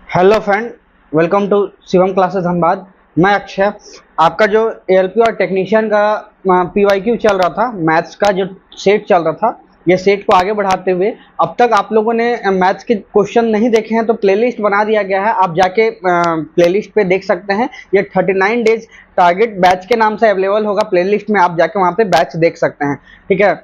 Hello friend, welcome to Shivam classes Dhanbad. मैं अक्षय। आपका जो एएलपी और टेक्नीशियन का पीवाईक्यू चल रहा था, मैथ्स का जो सेट चल रहा था, ये सेट को आगे बढ़ाते हुए अब तक आप लोगों ने मैथ्स के क्वेश्चन नहीं देखे हैं तो प्लेलिस्ट बना दिया गया है। आप जाके प्लेलिस्ट पे देख सकते हैं। ये 39 डेज टारगेट बैच के नाम से अवेलेबल होगा प्लेलिस्ट में, आप जाके वहाँ पे बैच देख सकते हैं। ठीक है।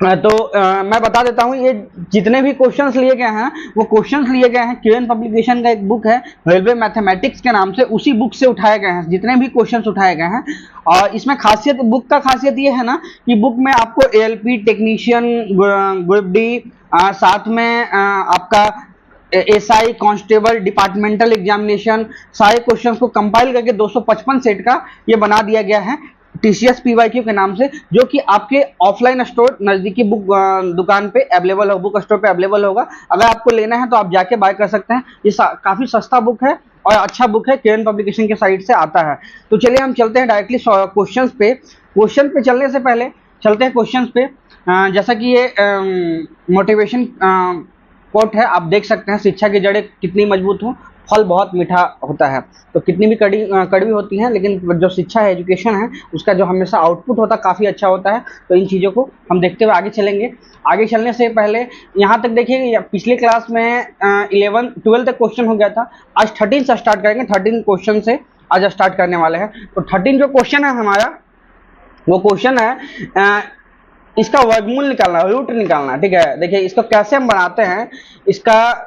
मैं बता देता हूँ, ये जितने भी क्वेश्चंस लिए गए हैं वो क्वेश्चंस लिए गए हैं क्यूएन पब्लिकेशन का एक बुक है रेलवे मैथमेटिक्स के नाम से, उसी बुक से उठाए गए हैं जितने भी क्वेश्चंस उठाए गए हैं। और इसमें खासियत, बुक का खासियत ये है ना कि बुक में आपको एएलपी टेक्नीशियन, ग्रुप डी, साथ में आपका एसआई कांस्टेबल डिपार्टमेंटल एग्जामिनेशन, सारे क्वेश्चंस को कंपाइल करके 255 सेट का ये बना दिया गया है टीसीएस पीवाईक्यू के नाम से, जो कि आपके ऑफलाइन स्टोर नजदीकी बुक दुकान पे अवेलेबल हो, बुक स्टोर पे अवेलेबल होगा। अगर आपको लेना है तो आप जाके बाय कर सकते हैं। ये काफी सस्ता बुक है और अच्छा बुक है, केएन पब्लिकेशन के साइट से आता है। तो चलिए हम चलते हैं डायरेक्टली क्वेश्चंस पे। क्वेश्चन पे चलने से पहले चलते हैं क्वेश्चंस पे। जैसा कि ये मोटिवेशन कोट है, आप देख सकते हैं, शिक्षा की जड़ें कितनी मजबूत हो, फल बहुत मीठा होता है। तो कितनी भी कड़वी होती हैं, लेकिन जो शिक्षा है, एजुकेशन है, उसका जो हमेशा आउटपुट होता है काफ़ी अच्छा होता है। तो इन चीज़ों को हम देखते हुए आगे चलेंगे। आगे चलने से पहले यहाँ तक देखिए, पिछले क्लास में 11-12 तक क्वेश्चन हो गया था। आज 13 से स्टार्ट करेंगे। 13 क्वेश्चन से आज स्टार्ट करने वाले हैं। तो 13 जो क्वेश्चन है हमारा, वो क्वेश्चन है इसका वर्गमूल निकालना, रूट निकालना। ठीक है, देखिए इसको कैसे हम बनाते हैं। इसका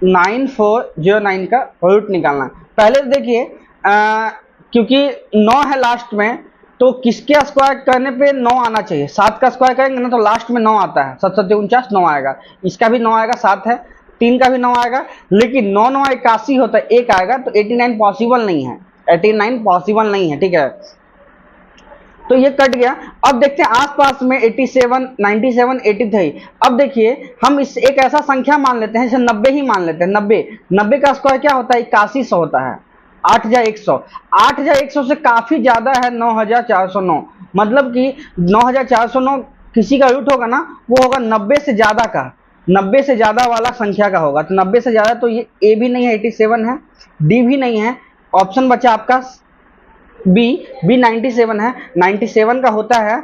9409 का रूट निकालना। पहले देखिए, क्योंकि 9 है लास्ट में, तो किसके स्क्वायर करने पे 9 आना चाहिए। 7 का स्क्वायर करेंगे ना तो लास्ट में 9 आता है, 7 7 49 9 आएगा। इसका भी 9 आएगा, 7 है, 3 का भी 9 आएगा। लेकिन 9 9 81 होता है, 1 आएगा, तो 89 पॉसिबल नहीं है। 89 पॉसिबल नहीं है। ठीक है, तो ये कट गया। अब देखते हैं आसपास में 87, 97, 83। अब देखिए हम इस एक ऐसा संख्या मान लेते हैं, जैसे 90 ही मान लेते हैं। 90 का स्क्वायर क्या होता है, 8100 होता है। 8100, 8100 से काफी ज्यादा है 9409। मतलब कि 9409 किसी का रूट होगा ना, वो होगा 90 से ज्यादा का, 90 से ज्यादा वाला संख्या का होगा। तो 90 से ज्यादा, तो ये ए भी नहीं है, 87 है, डी भी नहीं है, ऑप्शन बचा आपका बी। 97 है। 97 का होता है,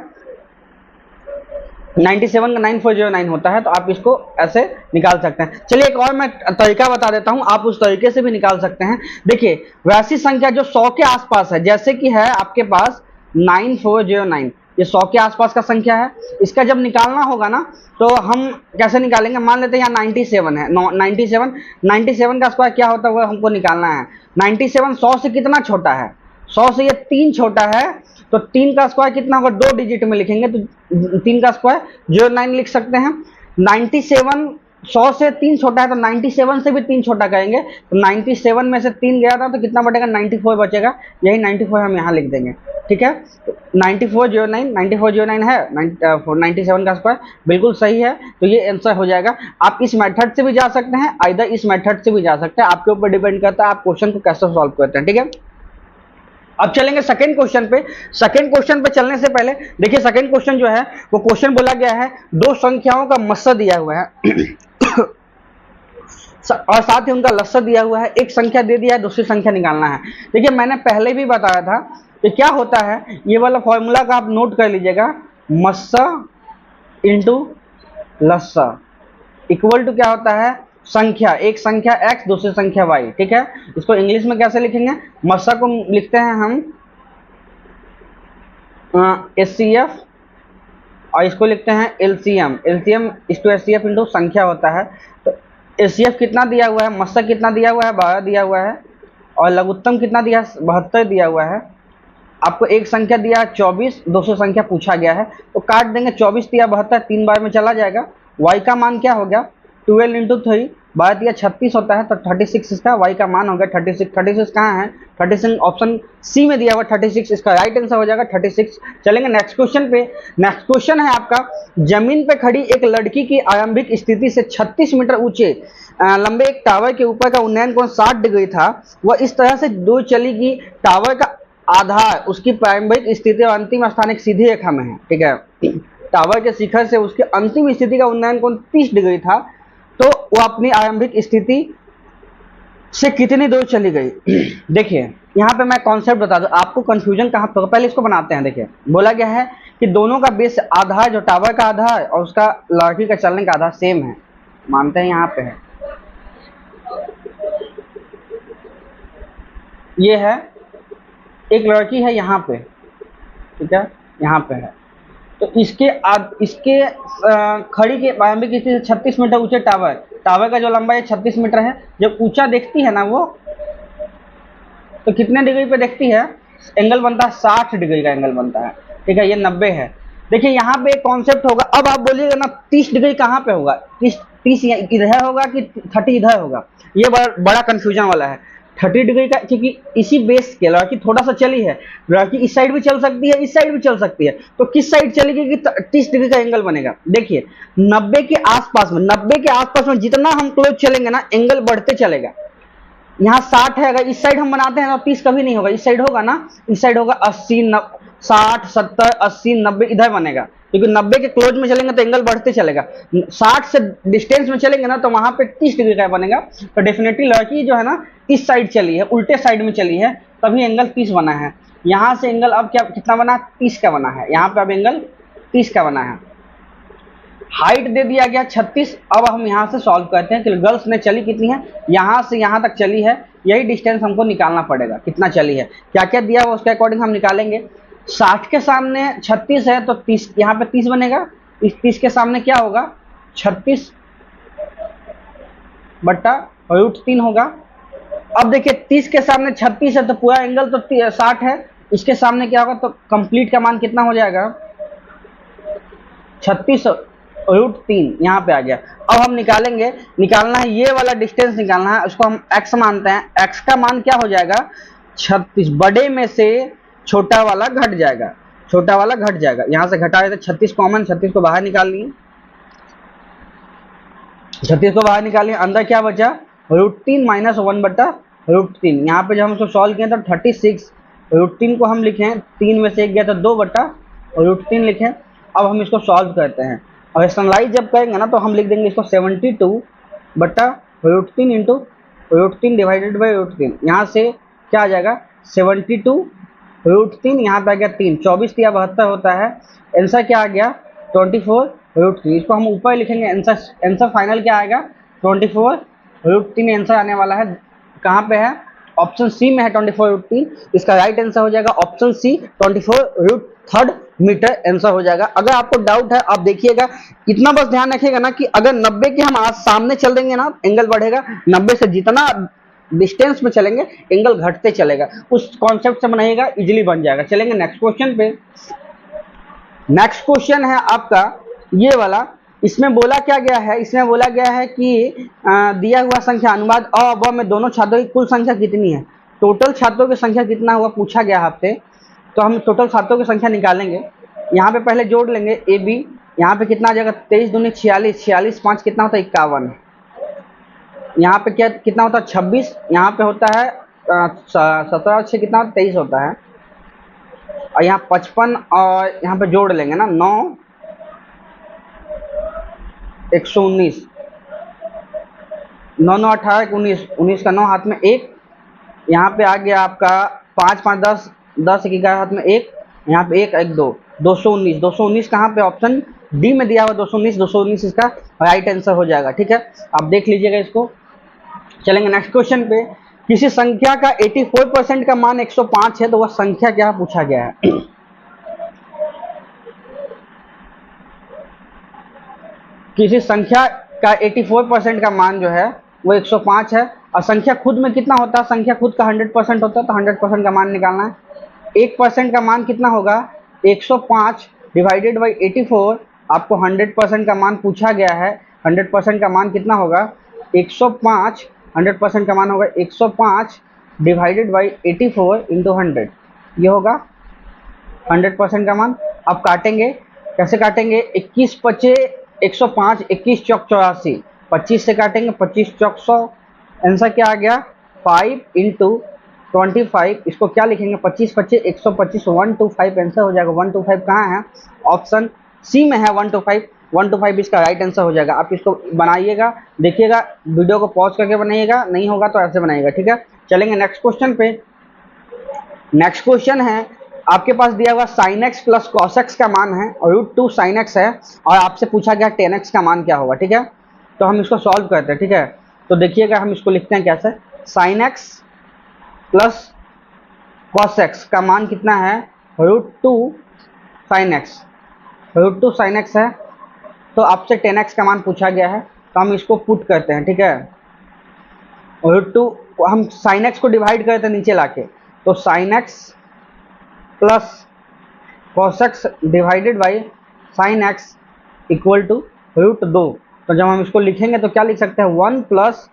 97 का 9409 होता है। तो आप इसको ऐसे निकाल सकते हैं। चलिए एक और मैं तरीका बता देता हूं, आप उस तरीके से भी निकाल सकते हैं। देखिए वैसी संख्या जो 100 के आसपास है, जैसे कि है आपके पास 9409, ये 100 के आसपास का संख्या है। इसका जब निकालना होगा ना, तो हम कैसे निकालेंगे। मान लेते हैं यहाँ 97 है, 97 का स्क्वायर क्या होता है वो हमको निकालना है। 97 100 से कितना छोटा है, 100 से ये 3 छोटा है। तो 3 का स्क्वायर कितना होगा, 2 डिजिट में लिखेंगे तो 3 का स्क्वायर 09 लिख सकते हैं। 97 100 से 3 छोटा है, तो 97 से भी 3 छोटा करेंगे। तो 97 में से 3 गया था, तो कितना बचेगा, 94 बचेगा। यही 94 हम यहाँ लिख देंगे। ठीक है, 9409 है, 97 का स्क्वायर बिल्कुल सही है। तो ये आंसर हो जाएगा। आप इस मेथड से भी जा सकते हैं, इधर इस मेथड से भी जा सकते हैं, आपके ऊपर डिपेंड करता है आप क्वेश्चन को कैसे सॉल्व करते हैं। ठीक है, अब चलेंगे सेकंड क्वेश्चन पे। सेकंड क्वेश्चन पे चलने से पहले देखिए, सेकंड क्वेश्चन जो है वो क्वेश्चन बोला गया है, दो संख्याओं का मस्सा दिया हुआ है और साथ ही उनका लस्सा दिया हुआ है। एक संख्या दे दिया है, दूसरी संख्या निकालना है। देखिए मैंने पहले भी बताया था कि क्या होता है, ये वाला फॉर्मूला का आप नोट कर लीजिएगा। मस्सा इंटू लस्सा इक्वल टू क्या होता है, संख्या, एक संख्या x दूसरी संख्या y। ठीक है, इसको इंग्लिश में कैसे लिखेंगे, मस्सा को लिखते हैं हम HCF और इसको लिखते हैं LCM। LCM इस टू HCF इंटू संख्या होता है। तो HCF कितना दिया हुआ है, मस्सा कितना दिया हुआ है, 12 दिया हुआ है, और लघुत्तम कितना दिया है, 72 दिया हुआ है। आपको एक संख्या दिया है 24, दूसरी संख्या पूछा गया है, तो काट देंगे। 24 दिया 72, 3 बार में चला जाएगा। y का मान क्या हो गया, 12 इंटू 3, 12 दिया 36 होता है, तो 36 इसका y का मान हो गया। 36 कहाँ है, 36 ऑप्शन सी में दिया हुआ, 36 इसका राइट आंसर हो जाएगा, 36। चलेंगे नेक्स्ट क्वेश्चन पे। नेक्स्ट क्वेश्चन है आपका, जमीन पे खड़ी एक लड़की की आरंभिक स्थिति से 36 मीटर ऊंचे लंबे एक टावर के ऊपर का उन्नयन कोण 60 डिग्री था। वह इस तरह से दूर चली कि टावर का आधार उसकी प्रारंभिक स्थिति और अंतिम स्थान एक सीधी रेखा में है। ठीक है, टावर के शिखर से उसके अंतिम स्थिति का उन्नयन कोण 30 डिग्री था। तो वो अपनी आरंभिक स्थिति से कितनी दूर चली गई। देखिए यहाँ पे मैं कॉन्सेप्ट बता दूं, आपको कंफ्यूजन कहाँ पर होगा। पहले इसको बनाते हैं। देखिए बोला गया है कि दोनों का बेस आधार, जो टावर का आधार और उसका लड़की का चलने का आधार सेम है, मानते हैं यहाँ पे है। ये है, एक लड़की है यहाँ पे, ठीक है, यहाँ पे है। तो इसके खड़ी के आरंभिक स्थिति से 36 मीटर ऊंचे टावर का जो लंबाई 36 मीटर है। जब ऊंचा देखती है ना वो, तो कितने डिग्री पे देखती है, एंगल बनता है 60 डिग्री का एंगल बनता है, ठीक है। ये 90 है। देखिए यहाँ पे एक कॉन्सेप्ट होगा। अब आप बोलिएगा ना 30 डिग्री कहाँ पे होगा, 30 इधर होगा कि 30 इधर होगा, ये बड़ा कंफ्यूजन वाला है। 30 डिग्री का, क्योंकि इसी बेस के लड़की थोड़ा सा चली है, लड़की इस साइड भी चल सकती है, इस साइड भी चल सकती है, तो किस साइड चलेगी कि 30 डिग्री का एंगल बनेगा। देखिए 90 के आसपास में जितना हम क्लोज चलेंगे ना, एंगल बढ़ते चलेगा। यहाँ 60 है, अगर इस साइड हम बनाते हैं तो 30 कभी नहीं होगा, इस साइड होगा ना, इस साइड होगा 80, 60, 70, 80, 90 इधर बनेगा, क्योंकि 90 के क्लोज में चलेंगे तो एंगल बढ़ते चलेगा। 60 से डिस्टेंस में चलेंगे ना, तो वहां पे 30 डिग्री का बनेगा। तो डेफिनेटली लड़की जो है ना इस साइड चली है, उल्टे साइड में चली है, तभी एंगल 30 बना है। यहाँ से एंगल अब क्या कितना बना, 30 का बना है। यहाँ पे अब एंगल 30 का बना है। हाइट दे दिया गया 36। अब हम यहाँ से सॉल्व करते हैं कि गर्ल्स ने चली कितनी है, यहाँ से यहाँ तक चली है, यही डिस्टेंस हमको निकालना पड़ेगा, कितना चली है, क्या क्या दिया हुआ उसके अकॉर्डिंग हम निकालेंगे। 60 के सामने 36 है तो 30, यहाँ पे 30 बनेगा। इस 30 के सामने क्या होगा, 36 बट्टा √3 होगा। अब देखिए 30 के सामने 36 है तो पूरा एंगल तो 60 है, इसके सामने क्या होगा, तो कंप्लीट का मान कितना हो जाएगा, 36 √3 यहाँ पे आ गया। अब हम निकालना है ये वाला डिस्टेंस निकालना है, उसको हम x मानते हैं। x का मान क्या हो जाएगा, 36, बड़े में से छोटा वाला घट जाएगा, यहाँ से घटा देते 36 कॉमन, 36 को बाहर निकाल लिए, अंदर क्या बचा, √3 माइनस 1 बटा √3। यहाँ पे जब हम उसको सॉल्व किए तो 36, √3 को हम लिखें, 3 में से 1 गया तो 2 बटा √3 लिखें। अब हम इसको सॉल्व करते हैं और एक्सटर्नलाइज जब करेंगे ना तो हम लिख देंगे इसको 72 बटा √3 इंटू √3 डिवाइडेड बाई √3। यहाँ से क्या आ जाएगा, 72 √3, यहाँ पे आ गया 3, 24 या 72 होता है। आंसर क्या आ गया, 24 √3। इसको हम ऊपर लिखेंगे, आंसर फाइनल क्या आएगा, 24 √3 आंसर आने वाला है। कहाँ पे है, ऑप्शन सी में है 24 √3। इसका राइट आंसर हो जाएगा ऑप्शन सी, 24 √3 मीटर आंसर हो जाएगा। अगर आपको डाउट है आप देखिएगा, इतना बस ध्यान रखिएगा ना कि अगर 90 के हम आज सामने चल देंगे ना एंगल बढ़ेगा, 90 से जितना डिस्टेंस में चलेंगे एंगल घटते चलेगा। उस कॉन्सेप्ट से बनाइएगा, इजीली बन जाएगा। चलेंगे नेक्स्ट क्वेश्चन पे। नेक्स्ट क्वेश्चन है आपका ये वाला। इसमें बोला क्या गया है, इसमें बोला गया है कि दिया हुआ संख्या अनुवाद अ और ब में दोनों छात्रों की कुल संख्या कितनी है। टोटल छात्रों की संख्या कितना हुआ पूछा गया आपसे, तो हम टोटल छात्रों की संख्या निकालेंगे। यहाँ पे पहले जोड़ लेंगे ए बी, यहाँ पे कितना आ जाएगा, 23 दूनी 46, 46 5 कितना होता है 51। यहाँ पे क्या कितना होता है 26, यहाँ पे होता है 17 और 6 कितना होता है 23 होता है। और यहाँ 55 और यहाँ पे जोड़ लेंगे ना 9 119, 9 9 18 19, 19 का 9 हाथ में 1, यहाँ पे आ गया आपका 5 5 10, 10 11 हाथ में 1, यहाँ पे 1 1 2, 219, 219 कहाँ पे, ऑप्शन डी में दिया हुआ 219, 219 इसका राइट आंसर हो जाएगा। ठीक है, आप देख लीजिएगा इसको। चलेंगे नेक्स्ट क्वेश्चन पे। किसी संख्या का 84% का मान 105 है तो वह संख्या क्या पूछा गया है। किसी संख्या का 84% का मान जो है वो 105 है और संख्या खुद में कितना होता है, संख्या खुद का 100% होता है, तो 100% का मान निकालना है। 1% का मान कितना होगा, 105 डिवाइडेड बाई 84। आपको 100% का मान पूछा गया है, 100% का मान कितना होगा 105, 100% का मान होगा 105 डिवाइडेड बाई 84 इंटू 100, ये होगा 100% का मान। अब काटेंगे, कैसे काटेंगे, 21 पचे 105, 21 चौक 84, 25 से काटेंगे, 25 चौक 100, आंसर क्या आ गया 5 इंटू 25। इसको क्या लिखेंगे, 25 पच्चे 125, 125 आंसर हो जाएगा। 125 कहाँ है, ऑप्शन सी में है 125। 1 to 5 इसका राइट आंसर हो जाएगा। आप इसको बनाइएगा, देखिएगा, वीडियो को पॉज करके बनाइएगा, नहीं होगा तो ऐसे बनाइएगा, ठीक है। चलेंगे नेक्स्ट क्वेश्चन पे। नेक्स्ट क्वेश्चन है आपके पास दिया हुआ sin x plus cos x का मान है और √2 sin x है और आपसे पूछा गया tan x का मान क्या होगा, ठीक है। तो हम इसको सॉल्व करते हैं, ठीक है। तो देखिएगा हम इसको लिखते हैं कैसे, sin x plus cos x का मान कितना है, √2 sin x, √2 sin x है। तो आपसे tan x का मान पूछा गया है तो हम इसको पुट करते हैं, ठीक है। √2 हम sin x को डिवाइड करते हैं नीचे लाके, तो sin x plus cos x divided by sin x equal to √2। तो जब हम इसको लिखेंगे तो क्या लिख सकते हैं, 1 प्लस,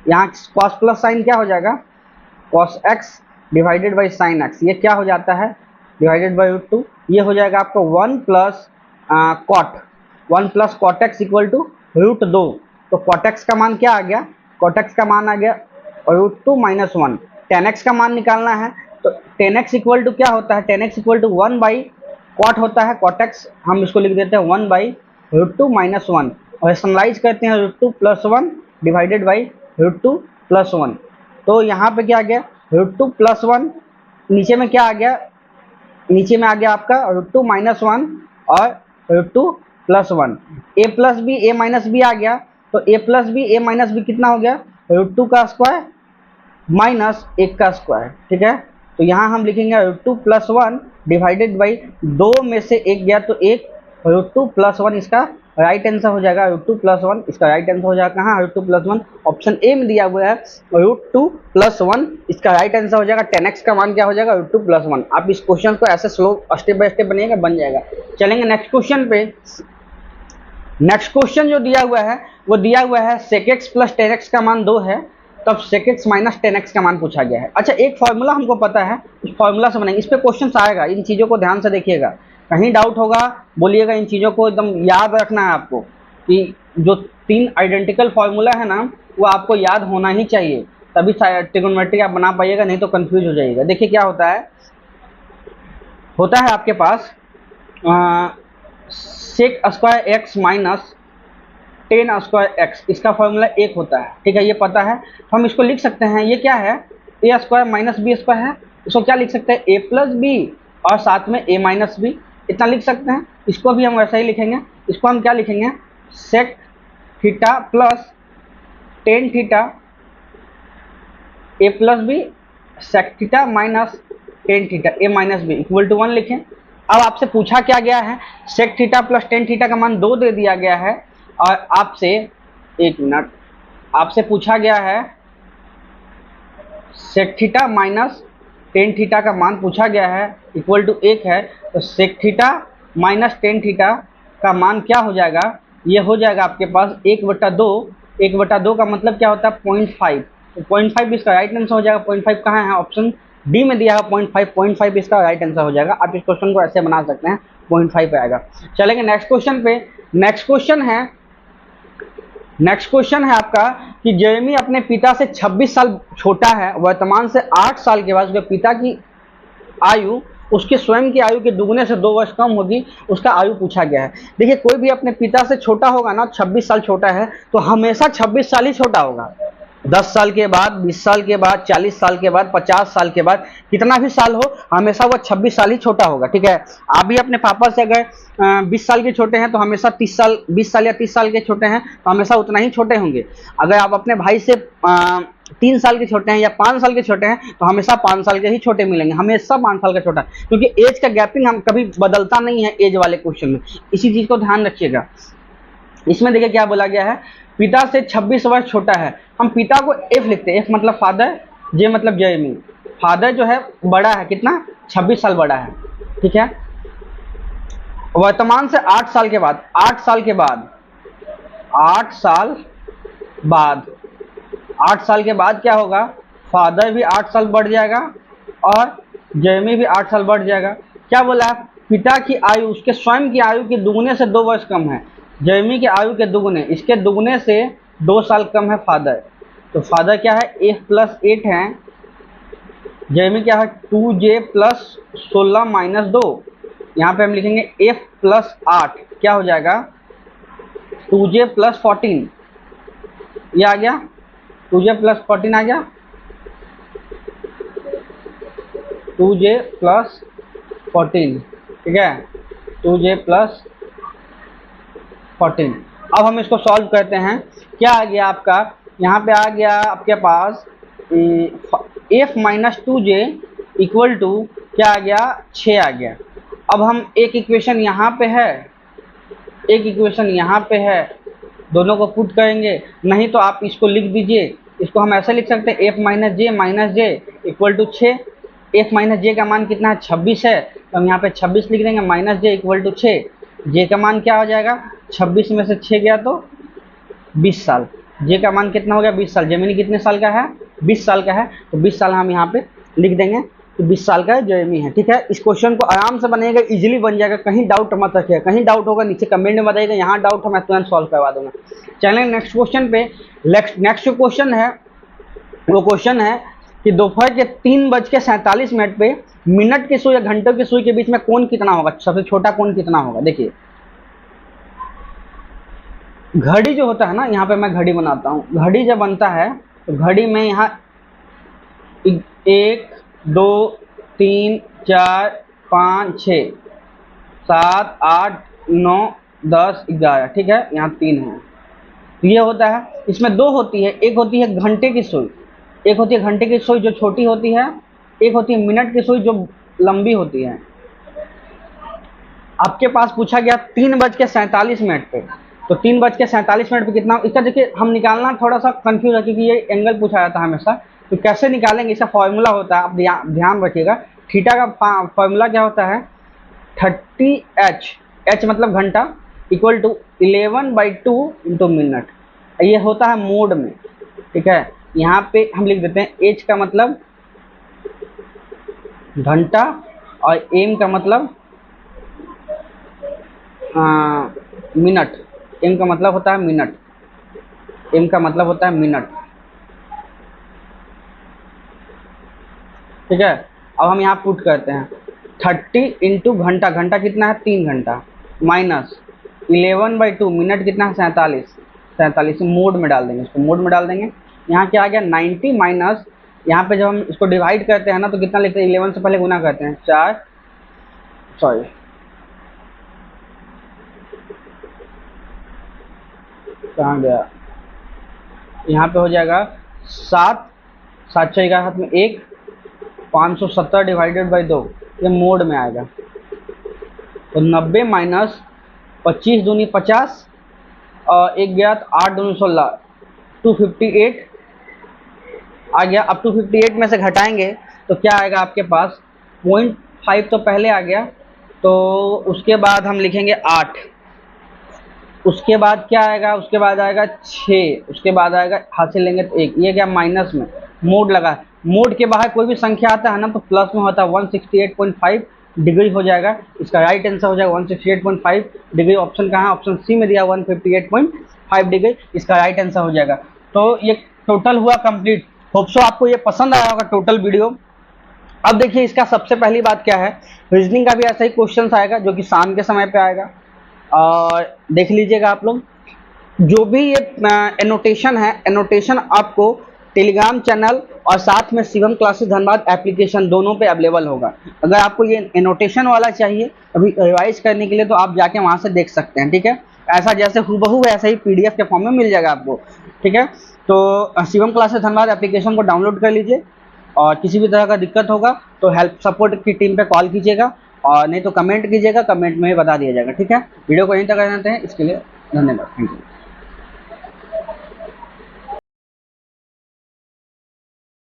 यहाँ cos प्लस साइन क्या हो जाएगा, cos x divided by sin x, ये क्या हो जाता है, डिवाइडेड बाई √2, ये हो जाएगा आपका 1 plus cot x equal to √2। तो cot x का मान क्या आ गया, cot x का मान आ गया √2 माइनस 1। tan x का मान निकालना है तो tan x इक्वल टू क्या होता है, tan x equal to 1 by cot होता है, cot x हम इसको लिख देते हैं 1 बाई √2 माइनस 1 और रैशनलाइज करते हैं √2 प्लस 1 डिवाइडेड बाई √2 प्लस 1। तो यहाँ पे क्या आ गया, √2 प्लस 1, नीचे में क्या आ गया, नीचे में आ गया आपका √2 माइनस 1 और √2 plus 1। a plus B A minus B आ गया, तो a plus B A minus B कितना हो गया, √2 का स्क्वायर माइनस 1 का स्क्वायर, ठीक है। तो यहाँ हम लिखेंगे √2 प्लस 1 डिवाइडेड बाई 2 में से 1 गया तो 1, √2 प्लस 1 इसका राइट आंसर हो जाएगा, √2 प्लस 1 इसका राइट आंसर हो जाएगा कहाँ, √2 प्लस 1 ऑप्शन ए में दिया हुआ है, √2 प्लस 1 इसका राइट आंसर हो जाएगा। tan x का मान क्या हो जाएगा, √2 प्लस 1। आप इस क्वेश्चन को ऐसे स्लो स्टेप बाय स्टेप बनिएगा, बन जाएगा। चलेंगे नेक्स्ट क्वेश्चन पे। नेक्स्ट क्वेश्चन जो दिया हुआ है वो दिया हुआ है sec x plus tan x का मान 2 है, तब sec x minus tan x का मान पूछा गया है। अच्छा, एक फॉर्मूला हमको पता है, उस फॉर्मूला से बनाएंगे, इस पे क्वेश्चन आएगा, इन चीज़ों को ध्यान से देखिएगा, कहीं डाउट होगा बोलिएगा, इन चीज़ों को एकदम याद रखना है आपको कि जो 3 आइडेंटिकल फार्मूला है ना वो आपको याद होना ही चाहिए, तभी ट्रिगोनोमेट्री आप बना पाइएगा, नहीं तो कंफ्यूज हो जाइएगा। देखिए क्या होता है आपके पास sec square X minus tan square X, इसका फॉर्मूला 1 होता है, ठीक है, ये पता है। तो हम इसको लिख सकते हैं, ये क्या है, a square minus B square है, इसको क्या लिख सकते हैं, a प्लस बी और साथ में a माइनस बी, इतना लिख सकते हैं। इसको भी हम वैसा ही लिखेंगे, इसको हम क्या लिखेंगे, sec theta plus tan theta a plus B sec theta minus tan theta a minus B equal to 1 लिखें। अब आपसे पूछा क्या गया है, sec theta plus tan theta का मान 2 दे दिया गया है और आपसे, एक मिनट, आपसे पूछा गया है sec theta minus tan theta का मान पूछा गया है इक्वल टू 1 है, तो sec theta minus tan theta का मान क्या हो जाएगा, ये हो जाएगा आपके पास 1/2। 1/2 का मतलब क्या होता है, 0.5, तो 0.5 इसका राइट आंसर हो जाएगा। 0.5 कहाँ है, ऑप्शन डी में दिया है 0.5 इसका राइट आंसर हो जाएगा। आप इस क्वेश्चन को ऐसे बना सकते हैं, 0.5 पे आएगा। चलेंगे नेक्स्ट क्वेश्चन पे। नेक्स्ट क्वेश्चन है आपका कि जेरेमी अपने पिता से 26 साल छोटा है, वर्तमान से 8 साल के बाद उसके पिता की आयु उसके स्वयं की आयु के दुगने से 2 वर्ष कम होगी, उसका आयु पूछा गया है। देखिए, कोई भी अपने पिता से छोटा होगा ना, 26 साल छोटा है तो हमेशा 26 साल ही छोटा होगा। 10 साल के बाद, 20 साल के बाद, 40 साल के बाद, 50 साल के बाद, कितना भी साल हो, हमेशा वो 26 साल ही छोटा होगा, ठीक है। आप भी अपने पापा से अगर 20 साल के छोटे हैं तो हमेशा 20 साल या 30 साल के छोटे हैं तो हमेशा उतना ही छोटे होंगे। अगर आप अपने भाई से 3 साल के छोटे हैं या 5 साल के छोटे हैं तो हमेशा 5 साल के ही छोटे मिलेंगे, हमेशा 5 साल का छोटा, क्योंकि एज का गैपिंग हम कभी बदलता नहीं है एज वाले क्वेश्चन में, इसी चीज को ध्यान रखिएगा। इसमें देखिए क्या बोला गया है, पिता से 26 वर्ष छोटा है। हम पिता को एफ लिखते हैं, एफ मतलब फादर, जे मतलब जेरेमी। फादर जो है बड़ा है, कितना, 26 साल बड़ा है, ठीक है। वर्तमान से 8 साल के बाद, 8 साल के बाद, 8 साल बाद, 8 साल के बाद क्या होगा, फादर भी 8 साल बढ़ जाएगा और जेरेमी भी 8 साल बढ़ जाएगा। क्या बोला है, पिता की आयु उसके स्वयं की आयु के दुगने से 2 वर्ष कम है। जेरेमी की आयु के दुगने, इसके दुगने से 2 साल कम है फादर। तो फादर क्या है, f+8 है, जेरेमी क्या है 2j प्लस 16 माइनस 2। यहाँ पे हम लिखेंगे f+8 क्या हो जाएगा 2j प्लस 14, ये आ गया 2j प्लस 14 आ गया, 2j प्लस 14, ठीक है, 2j प्लस 14। अब हम इसको सॉल्व करते हैं। क्या आ गया आपका, यहाँ पे आ गया आपके पास f minus 2j equal to क्या आ गया, 6 आ गया। अब हम एक इक्वेशन यहाँ पे है, एक इक्वेशन यहाँ पे है, दोनों को पुट करेंगे, नहीं तो आप इसको लिख दीजिए, इसको हम ऐसे लिख सकते हैं f minus J equal to 6। f minus J का मान कितना है, 26 है, तो हम यहाँ पे 26 लिख देंगे, माइनस जे इक्वल टू 6, जे का मान क्या हो जाएगा, 26 में से 6 गया तो 20 साल, जे का मान कितना हो गया, 20 साल, जेमिनी कितने साल का है, 20 साल का है, तो 20 साल हम यहाँ पे लिख देंगे, तो 20 साल का जेमी है, ठीक है। इस क्वेश्चन को आराम से बनेगा, इजीली बन जाएगा, कहीं डाउट मत रखिएगा, कहीं डाउट होगा नीचे कमेंट में बताइएगा, यहाँ डाउट है मैं तुरंत सॉल्व करवा दूंगा। चलिए नेक्स्ट क्वेश्चन पे। नेक्स्ट क्वेश्चन है, वो क्वेश्चन है कि दोपहर के 3:47 पे मिनट की सुई या घंटों की सुई के बीच में कोण कितना होगा, सबसे छोटा कोण कितना होगा। देखिए घड़ी जो होता है ना, यहाँ पे मैं घड़ी बनाता हूँ, घड़ी जब बनता है तो घड़ी में यहाँ 1 2 3 4 5 6 7 8 9 10 11, ठीक है, यहाँ 3 है, ये होता है। इसमें 2 होती है, एक होती है घंटे की सुई, एक होती है घंटे की सुई जो छोटी होती है, एक होती है मिनट की सुई जो लंबी होती है। आपके पास पूछा गया 3:47 पे, तो 3:47 पे कितना, इसका देखिए हम निकालना थोड़ा सा कंफ्यूज है क्योंकि ये एंगल पूछा जाता है हमेशा, तो कैसे निकालेंगे, इसका फॉर्मूला होता है, आप ध्यान रखिएगा। थीटा का फॉर्मूला क्या होता है, 30h, h मतलब घंटा, इक्वल टू 11/2 इंटू मिनट, ये होता है मोड में, ठीक है। यहाँ पे हम लिख देते हैं h का मतलब घंटा और m का मतलब मिनट, m का मतलब होता है मिनट, m का मतलब होता है मिनट, ठीक है। अब हम यहाँ पुट करते हैं 30 इंटू घंटा, घंटा कितना है 3 घंटा, माइनस 11/2 मिनट कितना है 47 मोड में डाल देंगे, इसको मोड में डाल देंगे। यहाँ क्या आ गया 90 माइनस, यहाँ पे जब हम इसको डिवाइड करते हैं ना तो कितना लिखते हैं, 11 से पहले गुना करते हैं, 4 सॉरी कहाँ गया, यहाँ पे हो जाएगा 7 7 6 हाथ में 1, 570 डिवाइडेड बाई 2, ये मोड में आएगा, तो 90 माइनस 25 दूनी 50 और 1 गया 8 दूनी 16, 258 आ गया। अब 258 में से घटाएंगे तो क्या आएगा आपके पास, 0.5 तो पहले आ गया, तो उसके बाद हम लिखेंगे 8, उसके बाद क्या आएगा, उसके बाद आएगा 6, उसके बाद आएगा हासिल लेंगे तो 1, ये क्या माइनस में मोड लगा, मोड के बाहर कोई भी संख्या आता है ना तो प्लस में होता है, 168.5 डिग्री हो जाएगा, इसका राइट आंसर हो जाएगा 168.5 डिग्री। ऑप्शन कहाँ, ऑप्शन सी में दिया 158.5 डिग्री, इसका राइट आंसर हो जाएगा। तो ये टोटल हुआ कंप्लीट। होप सो आपको ये पसंद आया होगा टोटल वीडियो। अब देखिए इसका सबसे पहली बात क्या है, रीजनिंग का भी ऐसा ही क्वेश्चन आएगा जो कि शाम के समय पे आएगा, और देख लीजिएगा आप लोग। जो भी ये एनोटेशन है, एनोटेशन आपको टेलीग्राम चैनल और साथ में शिवम क्लासेस धनबाद एप्लीकेशन दोनों पे अवेलेबल होगा। अगर आपको ये एनोटेशन वाला चाहिए अभी रिवाइज करने के लिए तो आप जाके वहाँ से देख सकते हैं, ठीक है। ऐसा जैसे हूबहू ऐसा ही PDF के फॉर्म में मिल जाएगा आपको, ठीक है। तो शिवम क्लासेस धनबाद एप्लीकेशन को डाउनलोड कर लीजिए, और किसी भी तरह का दिक्कत होगा तो हेल्प सपोर्ट की टीम पे कॉल कीजिएगा, और नहीं तो कमेंट कीजिएगा, कमेंट में ही बता दिया जाएगा, ठीक है। वीडियो को यहीं तक रहते हैं, इसके लिए धन्यवाद, थैंक यू।